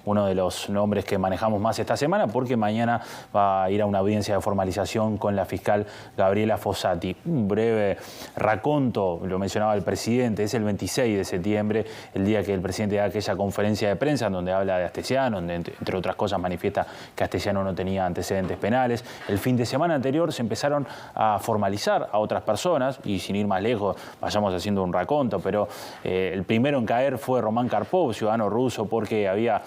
uno de los nombres que manejamos más esta semana, porque mañana va a ir a una audiencia de formalización con la fiscal Gabriela Fossati. Un breve raconto, lo mencionaba el presidente, es el 26 de septiembre, el día que el presidente da aquella conferencia de prensa en donde habla de Astesiano, donde entre otras cosas manifiesta que Astesiano no tenía antecedentes penales. El fin de semana anterior se empezaron a formalizar a otras personas, y sin ir más lejos, vayamos haciendo un raconto, pero el primero en caer fue Román Karpov, ciudadano ruso, porque había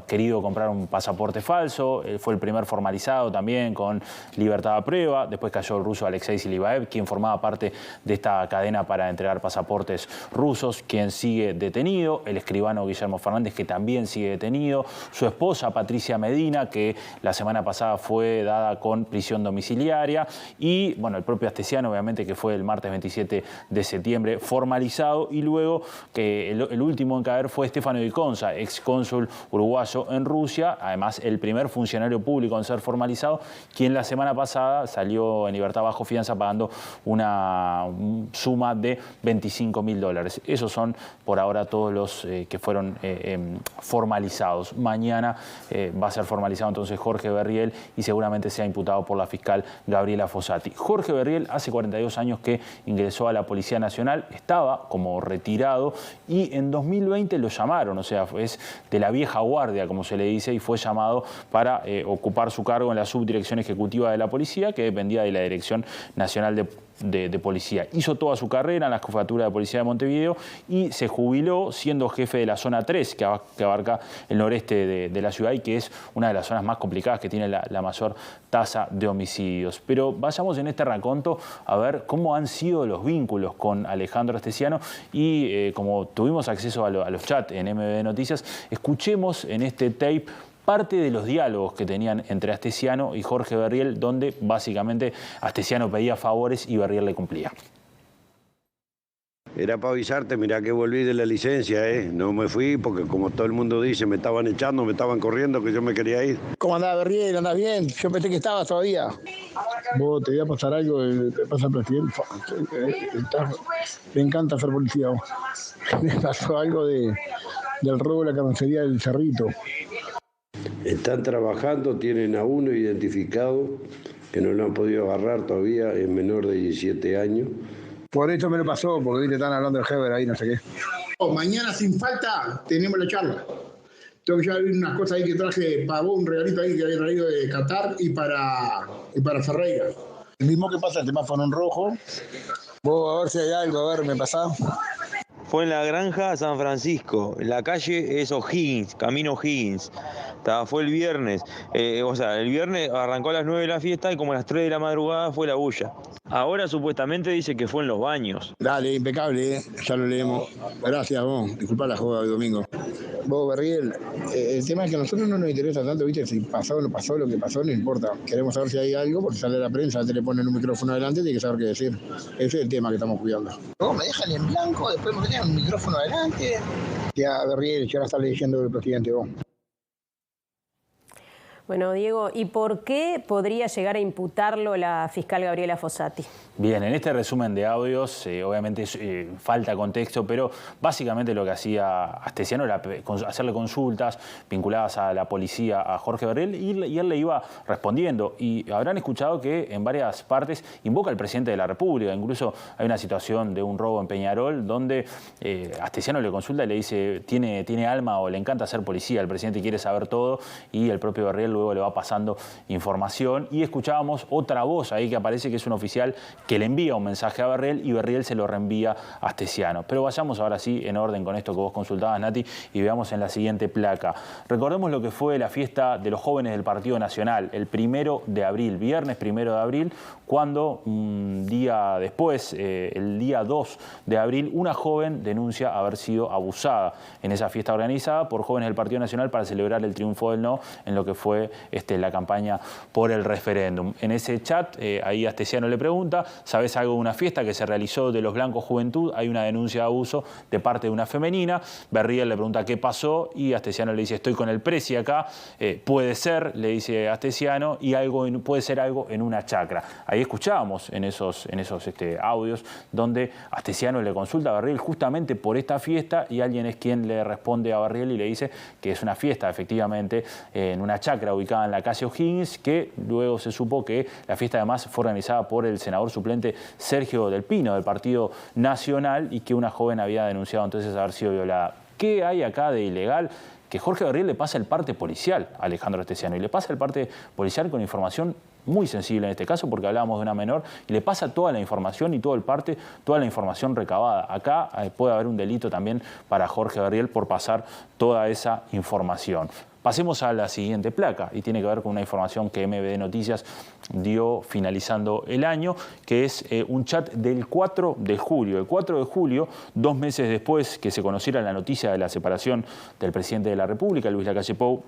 querido comprar un pasaporte falso. Fue el primer formalizado también con libertad a prueba. Después cayó el ruso Alexei Silibaev, quien formaba parte de esta cadena para entregar pasaportes rusos, quien sigue detenido. El escribano Guillermo Fernández, que también sigue detenido. Su esposa Patricia Medina, que la semana pasada fue dada con prisión domiciliaria. Y el propio Astesiano, obviamente, que fue el martes 27 de septiembre formalizado. Y luego que el último en caer fue Stefano Di Conza, ex cónsul uruguayo en Rusia, además el primer funcionario público en ser formalizado, quien la semana pasada salió en libertad bajo fianza pagando una suma de $25.000. Esos son por ahora todos los que fueron formalizados. Mañana va a ser formalizado entonces Jorge Berriel y seguramente sea imputado por la fiscal Gabriela Fossati. Jorge Berriel hace 42 años que ingresó a la Policía Nacional, estaba como retirado y en 2020 lo llamaron, o sea, es de la vieja guardia, como se le dice, y fue llamado para ocupar su cargo en la subdirección ejecutiva de la policía, que dependía de la Dirección Nacional de Policía. Hizo toda su carrera en la Jefatura de Policía de Montevideo y se jubiló siendo jefe de la zona 3, que abarca el noreste de la ciudad y que es una de las zonas más complicadas, que tiene la mayor tasa de homicidios. Pero vayamos en este raconto a ver cómo han sido los vínculos con Alejandro Astesiano y como tuvimos acceso a los chats en MB Noticias, escuchemos en este tape parte de los diálogos que tenían entre Astesiano y Jorge Berriel, donde básicamente Astesiano pedía favores y Berriel le cumplía. Era para avisarte, mirá que volví de la licencia, ¿eh? No me fui porque, como todo el mundo dice, me estaban echando, me estaban corriendo, que yo me quería ir. ¿Cómo andaba, Berriel? ¿Andás bien? Yo pensé que estabas todavía. Vos, te voy a pasar algo, te pasa al presidente. Me encanta ser policía. Me pasó algo del robo de la carnicería del Cerrito. Están trabajando, tienen a uno identificado, que no lo han podido agarrar todavía, es menor de 17 años. Por eso me lo pasó, porque te están hablando del Heber ahí, no sé qué. Mañana sin falta tenemos la charla. Tengo que llevar unas cosas ahí que traje para vos, un regalito ahí que había traído de Qatar y para Ferreira. El mismo que pasa el semáforo en rojo. Vos a ver si hay algo, a ver, me pasá. Fue en la granja San Francisco, la calle es O'Higgins, camino O'Higgins. Fue el viernes, el viernes arrancó a las 9 de la fiesta y como a las 3 de la madrugada fue la bulla. Ahora supuestamente dice que fue en los baños. Dale, impecable, ya lo leemos. Gracias, vos. Disculpa la joda del domingo. Vos, Berriel, el tema es que a nosotros no nos interesa tanto, ¿viste? Si pasó o no pasó, lo que pasó, no importa. Queremos saber si hay algo, porque sale la prensa, te le ponen un micrófono adelante y tiene que saber qué decir. Ese es el tema que estamos cuidando. Vos me dejan en blanco, después me meten un micrófono adelante. Ya, Berriel, ya la está leyendo el presidente, vos. Bueno, Diego, ¿y por qué podría llegar a imputarlo la fiscal Gabriela Fossati? Bien, en este resumen de audios, obviamente falta contexto, pero básicamente lo que hacía Astesiano era hacerle consultas vinculadas a la policía, a Jorge Berriel, y él le iba respondiendo. Y habrán escuchado que en varias partes invoca al presidente de la República. Incluso hay una situación de un robo en Peñarol donde Astesiano le consulta y le dice, ¿tiene alma o le encanta ser policía? El presidente quiere saber todo y el propio Berriel luego le va pasando información. Y escuchábamos otra voz ahí que aparece, que es un oficial que le envía un mensaje a Berriel y Berriel se lo reenvía a Astesiano. Pero vayamos ahora sí en orden con esto que vos consultabas, Nati, y veamos en la siguiente placa. Recordemos lo que fue la fiesta de los jóvenes del Partido Nacional, el 1 de abril, viernes 1 de abril, cuando un día después, el día 2 de abril, una joven denuncia haber sido abusada en esa fiesta organizada por jóvenes del Partido Nacional para celebrar el triunfo del no en lo que fue la campaña por el referéndum. En ese chat, ahí Astesiano le pregunta ¿sabés algo de una fiesta que se realizó de los Blancos Juventud? Hay una denuncia de abuso de parte de una femenina. Berriel le pregunta qué pasó y Astesiano le dice, estoy con el presi acá, puede ser, le dice Astesiano, y puede ser algo en una chacra. Ahí escuchábamos en esos audios donde Astesiano le consulta a Berriel justamente por esta fiesta y alguien es quien le responde a Berriel y le dice que es una fiesta efectivamente en una chacra ubicada en la calle O'Higgins, que luego se supo que la fiesta además fue organizada por el senador suplente Sergio Del Pino del Partido Nacional y que una joven había denunciado entonces haber sido violada. ¿Qué hay acá de ilegal? Que Jorge Berriel le pasa el parte policial a Alejandro Astesiano y le pasa el parte policial con información muy sensible en este caso porque hablábamos de una menor y le pasa toda la información y todo el parte, toda la información recabada. Acá puede haber un delito también para Jorge Berriel por pasar toda esa información. Pasemos a la siguiente placa y tiene que ver con una información que MBD Noticias dio finalizando el año, que es un chat del 4 de julio. El 4 de julio, 2 meses después que se conociera la noticia de la separación del presidente de la República, Luis Lacalle Pou,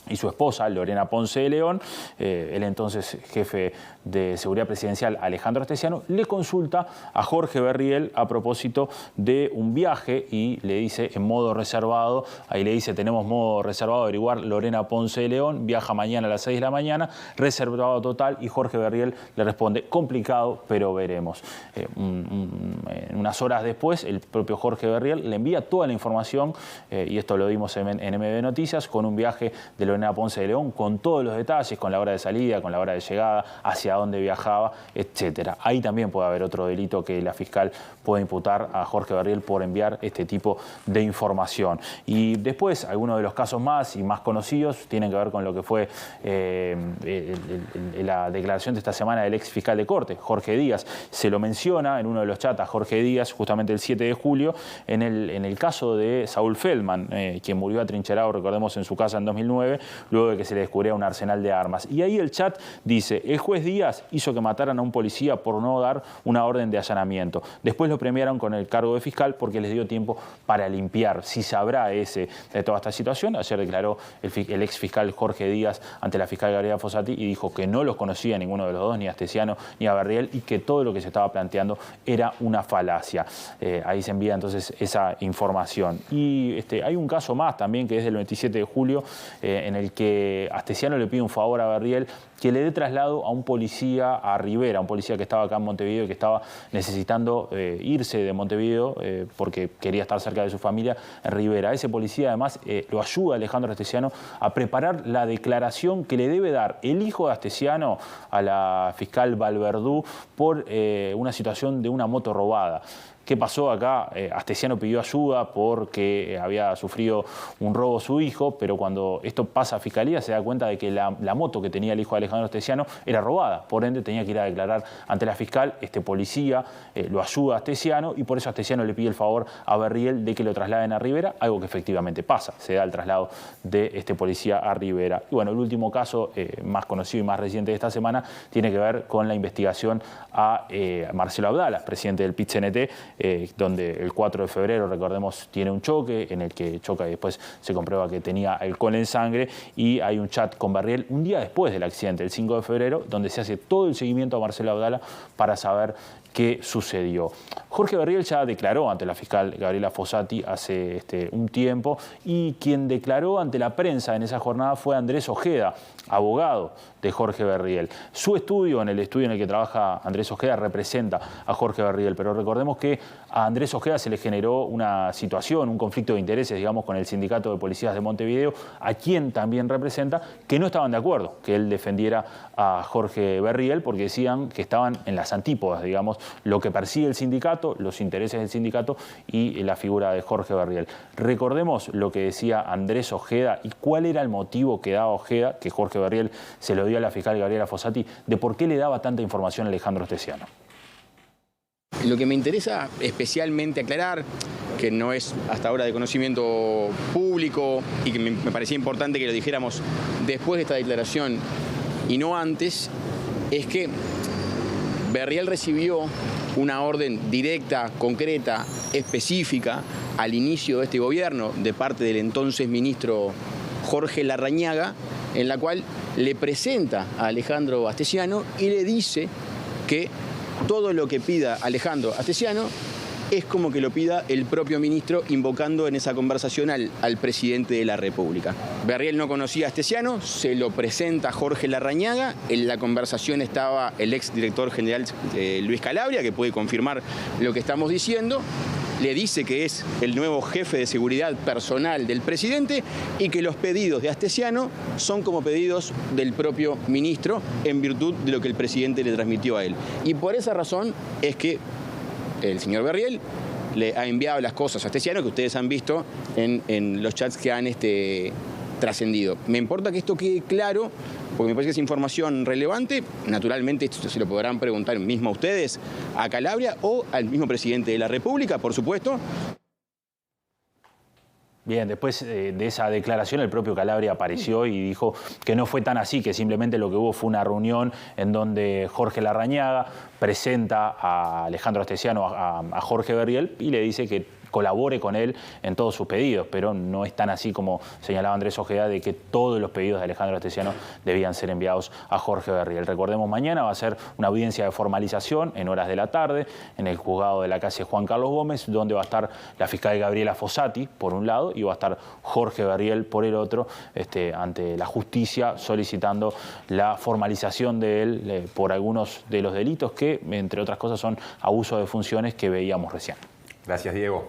y su esposa, Lorena Ponce de León, el entonces jefe de seguridad presidencial, Alejandro Astesiano, le consulta a Jorge Berriel a propósito de un viaje y le dice en modo reservado, ahí le dice, tenemos modo reservado, averiguar Lorena Ponce de León, viaja mañana a las 6 de la mañana, reservado total, y Jorge Berriel le responde, complicado, pero veremos. Unas horas después, el propio Jorge Berriel le envía toda la información, y esto lo dimos en MBD Noticias, con un viaje de Lorena Ponce de León, con todos los detalles, con la hora de salida, con la hora de llegada, hacia dónde viajaba, etcétera. Ahí también puede haber otro delito que la fiscal puede imputar a Jorge Berriel por enviar este tipo de información. Y después, algunos de los casos más y más conocidos tienen que ver con lo que fue la declaración de esta semana del ex fiscal de Corte, Jorge Díaz. Se lo menciona en uno de los chats a Jorge Díaz, justamente el 7 de julio, en el caso de Saúl Feldman, quien murió atrincherado, recordemos, en su casa en 2009, luego de que se le descubriera un arsenal de armas. Y ahí el chat dice, el juez Díaz hizo que mataran a un policía por no dar una orden de allanamiento. Después lo premiaron con el cargo de fiscal porque les dio tiempo para limpiar. Si sabrá de toda esta situación, ayer declaró el ex fiscal Jorge Díaz ante la fiscal Gabriela Fossati y dijo que no los conocía ninguno de los dos, ni a Astesiano ni a Berriel, y que todo lo que se estaba planteando era una falacia. Ahí se envía entonces esa información. Y hay un caso más también que es del 27 de julio, en el que Astesiano le pide un favor a Berriel que le dé traslado a un policía a Rivera, un policía que estaba acá en Montevideo y que estaba necesitando irse de Montevideo porque quería estar cerca de su familia en Rivera. Ese policía además lo ayuda Alejandro Astesiano a preparar la declaración que le debe dar el hijo de Astesiano a la fiscal Valverdú por una situación de una moto robada. ¿Qué pasó acá? Astesiano pidió ayuda porque había sufrido un robo su hijo, pero cuando esto pasa a Fiscalía se da cuenta de que la moto que tenía el hijo de Alejandro Astesiano era robada. Por ende, tenía que ir a declarar ante la fiscal. Este policía lo ayuda a Astesiano y por eso Astesiano le pide el favor a Berriel de que lo trasladen a Rivera, algo que efectivamente pasa. Se da el traslado de este policía a Rivera. Y bueno, el último caso más conocido y más reciente de esta semana tiene que ver con la investigación a Marcelo Abdala, presidente del PIT-CNT, donde el 4 de febrero, recordemos, tiene un choque en el que choca y después se comprueba que tenía alcohol en sangre, y hay un chat con Berriel un día después del accidente, el 5 de febrero, donde se hace todo el seguimiento a Marcelo Abdala para saber qué sucedió. Jorge Berriel ya declaró ante la fiscal Gabriela Fossati hace un tiempo, y quien declaró ante la prensa en esa jornada fue Andrés Ojeda, abogado de Jorge Berriel. Su estudio, en el estudio en el que trabaja Andrés Ojeda, representa a Jorge Berriel, pero recordemos que a Andrés Ojeda se le generó una situación, un conflicto de intereses, digamos, con el Sindicato de Policías de Montevideo, a quien también representa, que no estaban de acuerdo que él defendiera a Jorge Berriel, porque decían que estaban en las antípodas, digamos, lo que persigue el sindicato, los intereses del sindicato y la figura de Jorge Berriel. Recordemos lo que decía Andrés Ojeda y cuál era el motivo que daba Ojeda, que Jorge Berriel se lo dio a la fiscal Gabriela Fossati, de por qué le daba tanta información a Alejandro Astesiano. Lo que me interesa especialmente aclarar, que no es hasta ahora de conocimiento público y que me parecía importante que lo dijéramos después de esta declaración y no antes, es que Berriel recibió una orden directa, concreta, específica al inicio de este gobierno de parte del entonces ministro Jorge Larrañaga, en la cual le presenta a Alejandro Astesiano y le dice que todo lo que pida Alejandro Astesiano es como que lo pida el propio ministro, invocando en esa conversación al presidente de la República. Berriel no conocía a Astesiano, se lo presenta a Jorge Larrañaga, en la conversación estaba el ex director general Luis Calabria, que puede confirmar lo que estamos diciendo, le dice que es el nuevo jefe de seguridad personal del presidente y que los pedidos de Astesiano son como pedidos del propio ministro en virtud de lo que el presidente le transmitió a él. Y por esa razón es que el señor Berriel le ha enviado las cosas a Astesiano que ustedes han visto en los chats que han trascendido. Me importa que esto quede claro, porque me parece que es información relevante. Naturalmente esto se lo podrán preguntar mismo a ustedes, a Calabria o al mismo presidente de la República, por supuesto. Bien, después de esa declaración el propio Calabria apareció y dijo que no fue tan así, que simplemente lo que hubo fue una reunión en donde Jorge Larrañaga presenta a Alejandro Astesiano a Jorge Berriel y le dice que colabore con él en todos sus pedidos, pero no es tan así como señalaba Andrés Ojeda, de que todos los pedidos de Alejandro Astesiano debían ser enviados a Jorge Berriel. Recordemos, mañana va a ser una audiencia de formalización en horas de la tarde en el juzgado de la calle Juan Carlos Gómez, donde va a estar la fiscal Gabriela Fossati, por un lado, y va a estar Jorge Berriel, por el otro, ante la justicia, solicitando la formalización de él por algunos de los delitos que, entre otras cosas, son abuso de funciones que veíamos recién. Gracias, Diego.